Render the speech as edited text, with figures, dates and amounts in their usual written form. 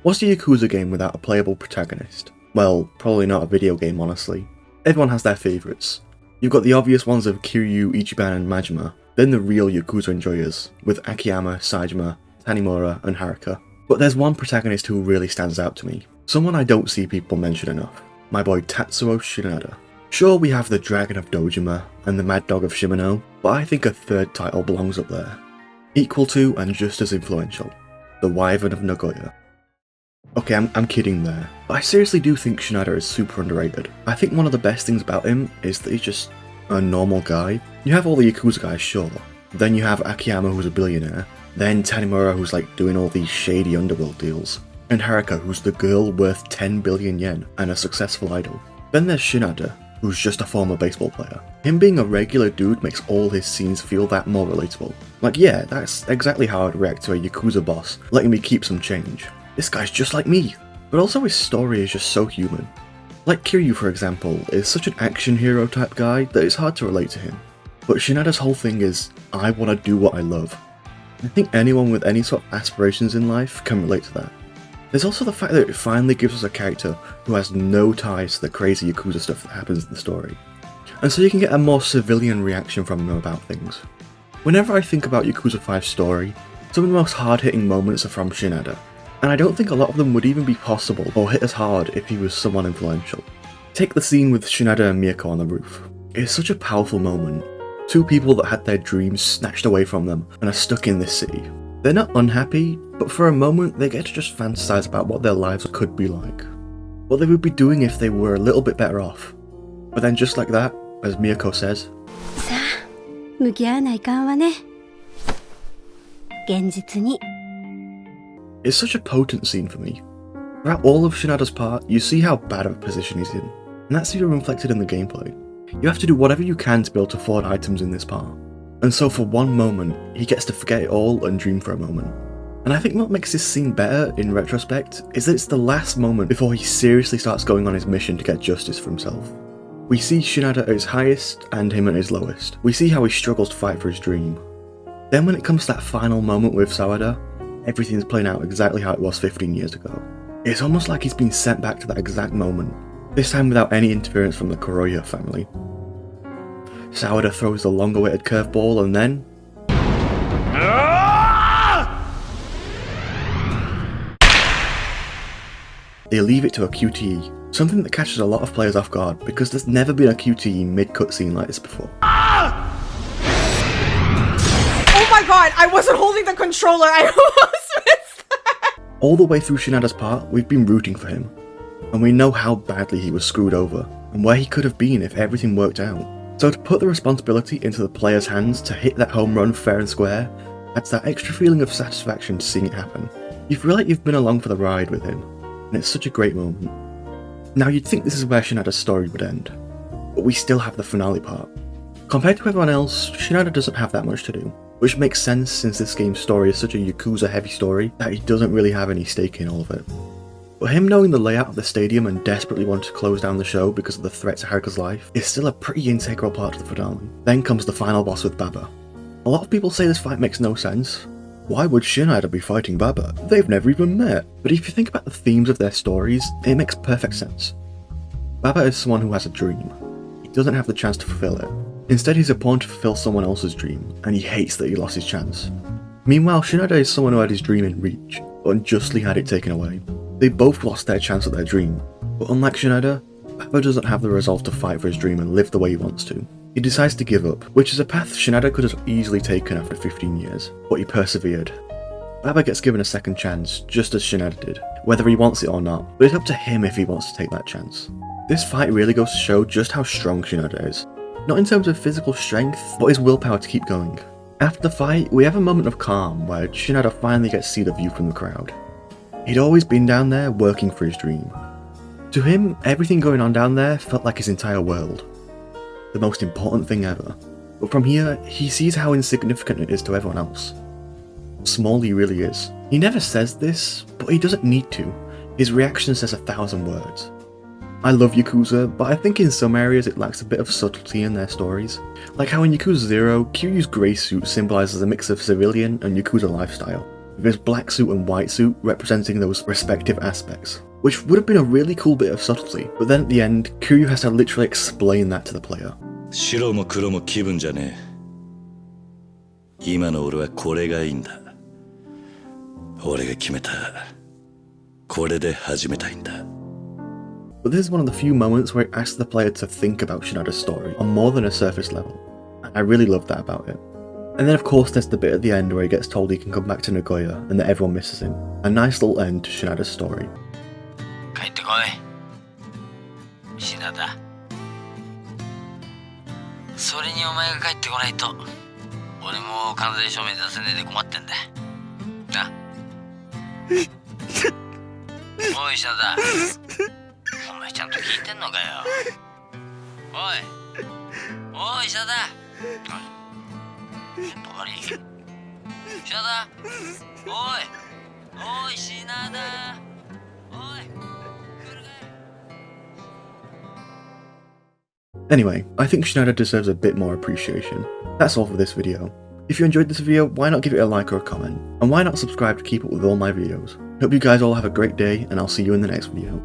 What's a Yakuza game without a playable protagonist? Well, probably not a video game, honestly. Everyone has their favourites. You've got the obvious ones of Kiryu, Ichiban and Majima, then the real Yakuza enjoyers, with Akiyama, Saejima, Tanimura and Haruka. But there's one protagonist who really stands out to me, someone I don't see people mention enough, my boy Tatsuo Shinada. Sure, we have the Dragon of Dojima and the Mad Dog of Shimano, but I think a third title belongs up there. Equal to and just as influential, the Wyvern of Nagoya. Okay, I'm kidding there, but I seriously do think Shinada is super underrated. I think one of the best things about him is that he's just a normal guy. You have all the Yakuza guys, sure, then you have Akiyama who's a billionaire, then Tanimura who's like doing all these shady underworld deals, and Haruka who's the girl worth 10 billion yen and a successful idol. Then there's Shinada, who's just a former baseball player. Him being a regular dude makes all his scenes feel that more relatable. Like yeah, that's exactly how I'd react to a Yakuza boss letting me keep some change. This guy's just like me, but also his story is just so human. Like Kiryu for example, is such an action hero type guy that it's hard to relate to him. But Shinada's whole thing is, I want to do what I love. I think anyone with any sort of aspirations in life can relate to that. There's also the fact that it finally gives us a character who has no ties to the crazy Yakuza stuff that happens in the story. And so you can get a more civilian reaction from him about things. Whenever I think about Yakuza 5's story, some of the most hard-hitting moments are from Shinada, and I don't think a lot of them would even be possible or hit as hard if he was someone influential. Take the scene with Shinada and Miyako on the roof. It is such a powerful moment. Two people that had their dreams snatched away from them and are stuck in this city. They're not unhappy, but for a moment they get to just fantasize about what their lives could be like. What they would be doing if they were a little bit better off. But then just like that, as Miyako says, さあ、向き合わないかんわね。現実に。 It's such a potent scene for me. Throughout all of Shinada's part, you see how bad of a position he's in, and that's even reflected in the gameplay. You have to do whatever you can to be able to afford items in this part. And so for one moment, he gets to forget it all and dream for a moment. And I think what makes this scene better, in retrospect, is that it's the last moment before he seriously starts going on his mission to get justice for himself. We see Shinada at his highest, and him at his lowest. We see how he struggles to fight for his dream. Then when it comes to that final moment with Sawada, everything's playing out exactly how it was 15 years ago. It's almost like he's been sent back to that exact moment, this time without any interference from the Kuroya family. Sawada throws the long-awaited curveball and then... They leave it to a QTE, something that catches a lot of players off guard because there's never been a QTE mid-cutscene like this before. Oh my god, I wasn't holding the controller, I almost missed that! All the way through Shinada's part, we've been rooting for him, and we know how badly he was screwed over, and where he could have been if everything worked out. So to put the responsibility into the player's hands to hit that home run fair and square, adds that extra feeling of satisfaction to seeing it happen. You feel like you've been along for the ride with him, and it's such a great moment. Now you'd think this is where Shinada's story would end, but we still have the finale part. Compared to everyone else, Shinada doesn't have that much to do, which makes sense since this game's story is such a Yakuza heavy story that he doesn't really have any stake in all of it. But him knowing the layout of the stadium and desperately wanting to close down the show because of the threat to Haruka's life is still a pretty integral part of the finale. Then comes the final boss with Baba. A lot of people say this fight makes no sense. Why would Shinada be fighting Baba? They've never even met. But if you think about the themes of their stories, it makes perfect sense. Baba is someone who has a dream. He doesn't have the chance to fulfill it. Instead he's a pawn to fulfill someone else's dream, and he hates that he lost his chance. Meanwhile, Shinada is someone who had his dream in reach, but unjustly had it taken away. They both lost their chance at their dream, but unlike Shinada, Baba doesn't have the resolve to fight for his dream and live the way he wants to. He decides to give up, which is a path Shinada could have easily taken after 15 years, but he persevered. Baba gets given a second chance, just as Shinada did, whether he wants it or not, but it's up to him if he wants to take that chance. This fight really goes to show just how strong Shinada is, not in terms of physical strength, but his willpower to keep going. After the fight, we have a moment of calm where Shinada finally gets to see the view from the crowd. He'd always been down there working for his dream. To him, everything going on down there felt like his entire world. The most important thing ever. But from here, he sees how insignificant it is to everyone else. Small he really is. He never says this, but he doesn't need to. His reaction says 1,000 words. I love Yakuza, but I think in some areas it lacks a bit of subtlety in their stories. Like how in Yakuza 0, Kiryu's grey suit symbolises a mix of civilian and Yakuza lifestyle. with his black suit and white suit representing those respective aspects, which would have been a really cool bit of subtlety, but then at the end, Kiryu has to literally explain that to the player. 白も黒も気分じゃねえ。今の俺はこれがいいんだ。俺が決めた。これで始めたいんだ。 But this is one of the few moments where it asks the player to think about Shinada's story on more than a surface level, and I really love that about it. And then of course there's the bit at the end where he gets told he can come back to Nagoya and that everyone misses him. A nice little end to Shinada's story. 帰ってこい。シナだ。それにお前が帰ってこないと、俺も完全証明出せねえで困ってんだ。な。おい、シナだ。お前ちゃんと聞いてんのかよ。おい。おい、シナだ。テンポ悪い。シナだ。おい。おい、シナだ。おい。 Anyway, I think Shinada deserves a bit more appreciation. That's all for this video. If you enjoyed this video, why not give it a like or a comment? And why not subscribe to keep up with all my videos? Hope you guys all have a great day, and I'll see you in the next video.